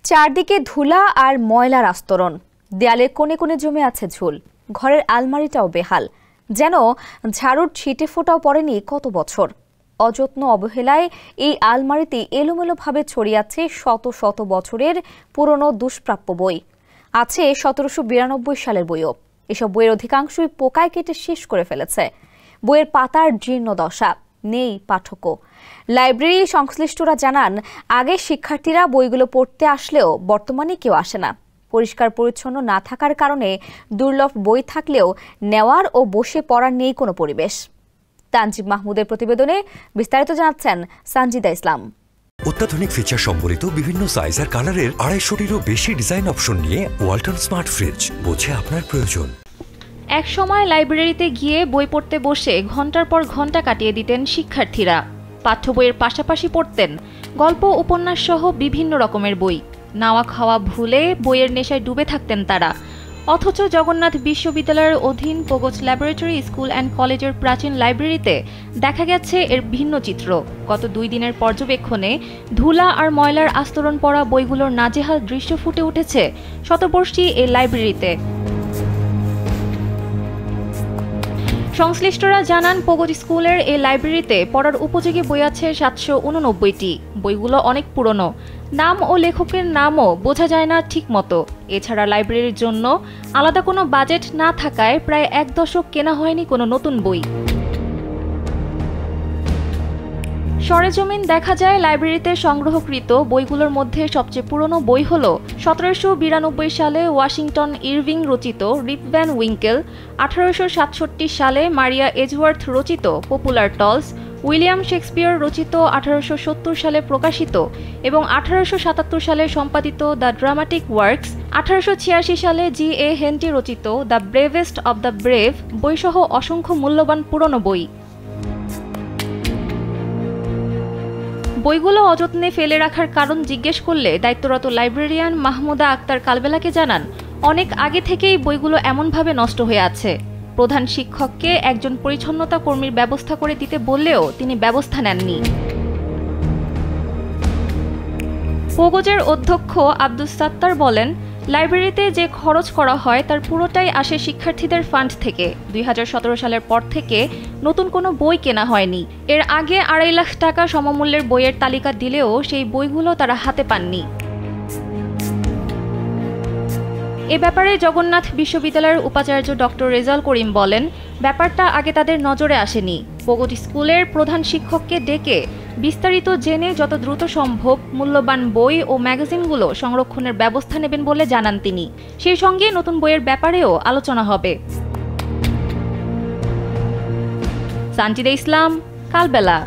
চারদিকে ধুলা আর ময়লার আস্তরণ, দেয়ালের কোণে কোণে জমে আছে ঝুল, ঘরের আলমারিটাও বেহাল, যেন ঝাড়ুর ছিটে ফোঁটাও পড়েনি কত বছর। অযত্ন অবহেলায় এই আলমারিতে এলোমেলোভাবে ছড়িয়ে আছে শত শত বছরের পুরনো দুষ্প্রাপ্য বই। আছে 1792 সালের বইও। এসব বইয়ের অধিকাংশই পোকায় কেটে শেষ করে ফেলেছে। বইয়ের পাতার জীর্ণ দশা, নেই পাঠক। লাইব্রেরি সংশ্লিষ্টরা জানান, আগে শিক্ষার্থীরা বইগুলো পড়তে আসলেও বর্তমানে কেউ আসে না। পরিষ্কার পরিচ্ছন্ন না থাকার কারণে দুর্লভ বই থাকলেও নেওয়ার ও বসে পড়ার নেই কোনো পরিবেশ। তানজিব মাহমুদের প্রতিবেদনে বিস্তারিত জানাচ্ছেন সানজিদা ইসলাম। অত্যাধুনিক ফিচার সম্বলিত বিভিন্ন সাইজ আর কালারের 250-টিরও বেশি ডিজাইন অপশন নিয়ে ওয়ালটন স্মার্ট ফ্রিজ, বোঝে আপনার প্রয়োজন। এক সময় লাইব্রেরিতে গিয়ে বই পড়তে বসে ঘন্টার পর ঘন্টা কাটিয়ে দিতেন শিক্ষার্থীরা। পাঠ্য বইয়ের পাশাপাশি পড়তেন গল্প, উপন্যাস সহ বিভিন্ন রকমের বই। নাওয়া খাওয়া ভুলে বইয়ের নেশায় ডুবে থাকতেন তারা। অথচ জগন্নাথ বিশ্ববিদ্যালয়ের অধীন পোগোজ ল্যাবরেটরি স্কুল অ্যান্ড কলেজের প্রাচীন লাইব্রেরিতে দেখা গেছে এর ভিন্ন চিত্র। গত 2 দিনের পর্যবেক্ষণে ধুলা আর ময়লার আস্তরণ পড়া বইগুলোর নাজেহাল দৃশ্য ফুটে উঠেছে শতবর্ষী এই লাইব্রেরিতে। সংশ্লিষ্টরা জানান, পোগোজ স্কুলের এই লাইব্রেরিতে পড়ার উপযোগী বই আছে 789টি। বইগুলো অনেক পুরনো, নাম ও লেখকের নামও বোঝা যায় না ঠিক মতো। এছাড়া লাইব্রেরির জন্য আলাদা কোনো বাজেট না থাকায় প্রায় 1 দশক কেনা হয়নি কোনো নতুন বই। সরেজমিন দেখা যায়, লাইব্রেরিতে সংগ্রহকৃত বইগুলোর মধ্যে সবচেয়ে পুরনো বই হল 1792 সালে ওয়াশিংটন ইরভিং রচিত রিপ ভ্যান উইঙ্কেল, 1867 সালে মারিয়া এজওয়ার্থ রচিত পপুলার টলস, উইলিয়াম শেক্সপিয়ার রচিত 1870 সালে প্রকাশিত এবং 1877 সালে সম্পাদিত দ্য ড্রামাটিক ওয়ার্কস, 1886 সালে G.A. হেন্টি রচিত the bravest of the brave বইসহ অসংখ্য মূল্যবান পুরনো বই। বইগুলো অযত্নে ফেলে রাখার কারণ জিজ্ঞেস করলে দায়িত্বরত লাইব্রেরিয়ান মাহমুদা আক্তার কালবেলাকে জানান, অনেক আগে থেকেই বইগুলো এমনভাবে নষ্ট হয়ে আছে। প্রধান শিক্ষককে একজন পরিচ্ছন্নতা কর্মীর ব্যবস্থা করে দিতে বললেও তিনি ব্যবস্থা নেননি। পোগোজের অধ্যক্ষ আব্দুস সাত্তার বলেন, লাইব্রেরিতে যে খরচ করা হয় তার পুরোটাই আসে শিক্ষার্থীদের ফান্ড থেকে। 2017 সালের পর থেকে নতুন কোনো বই কেনা হয়নি। এর আগে 2.5 লাখ টাকা সমমূল্যের বইয়ের তালিকা দিলেও সেই বইগুলো তারা হাতে পাননি। এ ব্যাপারে জগন্নাথ বিশ্ববিদ্যালয়ের উপাচার্য ডক্টর রেজাউল করিম বলেন, ব্যাপারটা আগে তাদের নজরে আসেনি। পোগোজ স্কুলের প্রধান শিক্ষককে ডেকে বিস্তারিত জেনে যত দ্রুত সম্ভব মূল্যবান বই ও ম্যাগাজিনগুলো সংরক্ষণের ব্যবস্থা নেবেন বলে জানান তিনি। সেই সঙ্গে নতুন বইয়ের ব্যাপারেও আলোচনা হবে। সানজিদা ইসলাম, কালবেলা।